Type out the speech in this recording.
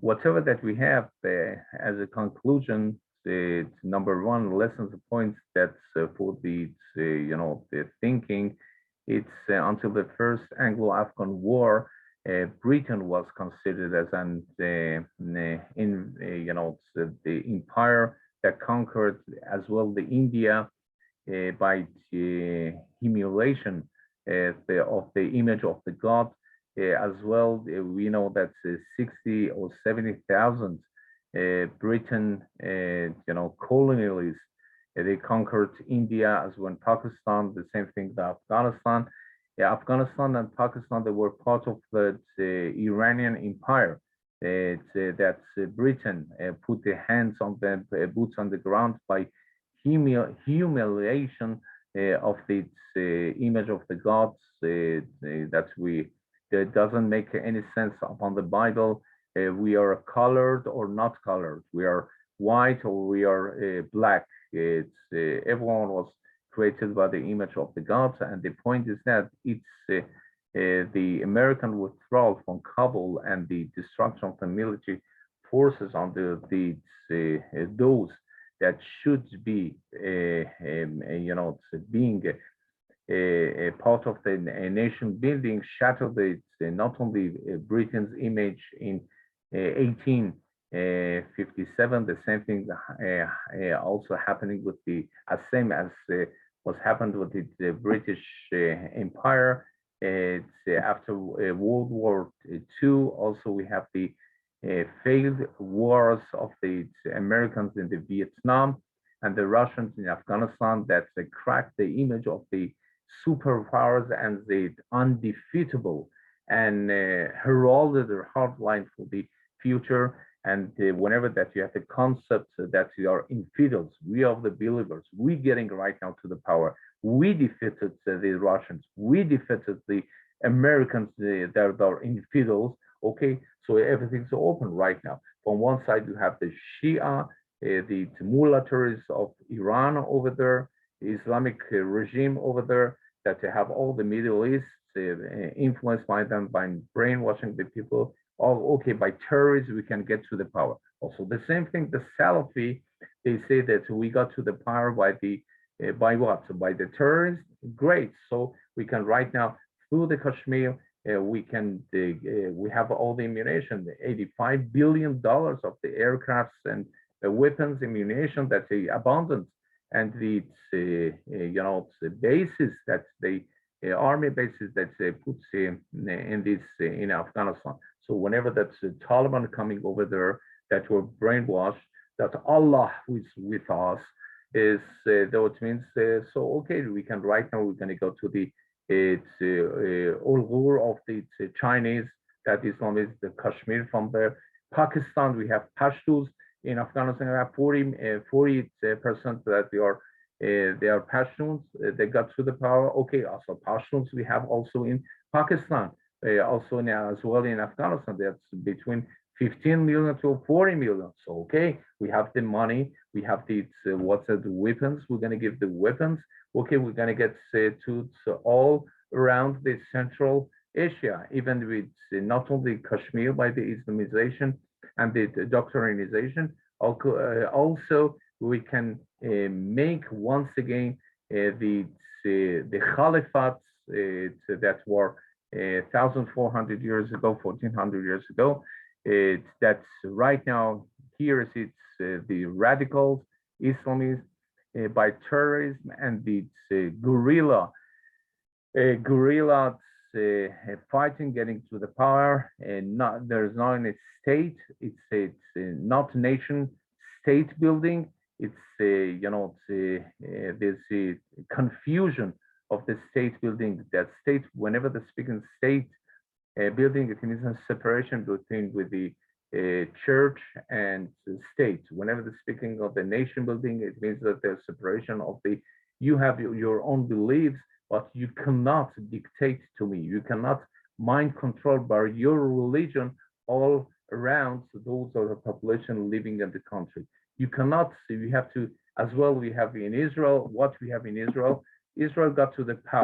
whatever that we have as a conclusion, number one, lessons and points that's for the the thinking. It's until the first Anglo-Afghan War, Britain was considered as an the empire that conquered as well the India by humiliation of the image of the god. As well, we know that 60 or 70,000 Britain, colonialists, they conquered India as well, Pakistan. The same thing with Afghanistan. Yeah, Afghanistan and Pakistan, they were part of the Iranian Empire. That Britain put their hands on the boots on the ground by humiliation of the image of the gods that doesn't make any sense upon the Bible. We are colored or not colored. We are white or we are black. It's everyone was created by the image of the gods, and the point is that it's the American withdrawal from Kabul and the destruction of the military forces under those that should be being a part of the nation building shattered not only Britain's image in 1857. The same thing also happening with the same as was happened with the British Empire. After World War II, also we have the failed wars of the Americans in the Vietnam and the Russians in Afghanistan that cracked the image of the superpowers and the undefeatable and heralded their hard line for the future. And whenever that you have the concept that we are infidels, we are the believers, we getting right now to the power. We defeated the Russians, we defeated the Americans that are infidels. Okay, so everything's open right now. From one side, you have the Shia, the mullahs of Iran over there, the Islamic regime over there, that they have all the Middle East influenced by them, by brainwashing the people. Oh, okay, by terrorists, we can get to the power. Also, the same thing, the Salafi, they say that we got to the power by the, by what? By the terrorists. Great, so we can right now, through the Kashmir, we can, we have all the ammunition, the $85 billion of the aircrafts and the weapons, ammunition that they abandoned, and the, the bases that they, army bases that they put in this, in Afghanistan. So whenever that's the Taliban coming over there, that were brainwashed, that Allah is with us, is, though it means, so okay, we can right now, we're going to go to the, it's Uyghur of the Chinese, that Islam is the Kashmir from there. Pakistan, we have Pashtuns. In Afghanistan, we have 40% that they are Pashtuns. They got to the power. Okay, also Pashtuns we have also in Pakistan. Also now as well in Afghanistan, that's between 15 million to 40 million. So okay, we have the money, we have the what's the weapons. We're gonna give the weapons. Okay, we're gonna get to all around the Central Asia, even with not only Kashmir by the Islamization and the doctrinization. Also, we can make once again the caliphates that were 1,400 years ago, 1,400 years ago. That's right now here it's the radicals, Islamists by terrorism and the guerrilla fighting, getting to the power, and not there's not a state. It's not nation state building. It's there's a confusion of the state building. That state, whenever they speak in state building, it means a separation between with the church and the state. Whenever they're speaking of the nation building, it means that there's separation of the, you have your own beliefs, but you cannot dictate to me. You cannot mind control by your religion all around those of the population living in the country. You cannot, you have to, as well, we have in Israel, what we have in Israel, Israel got to the power.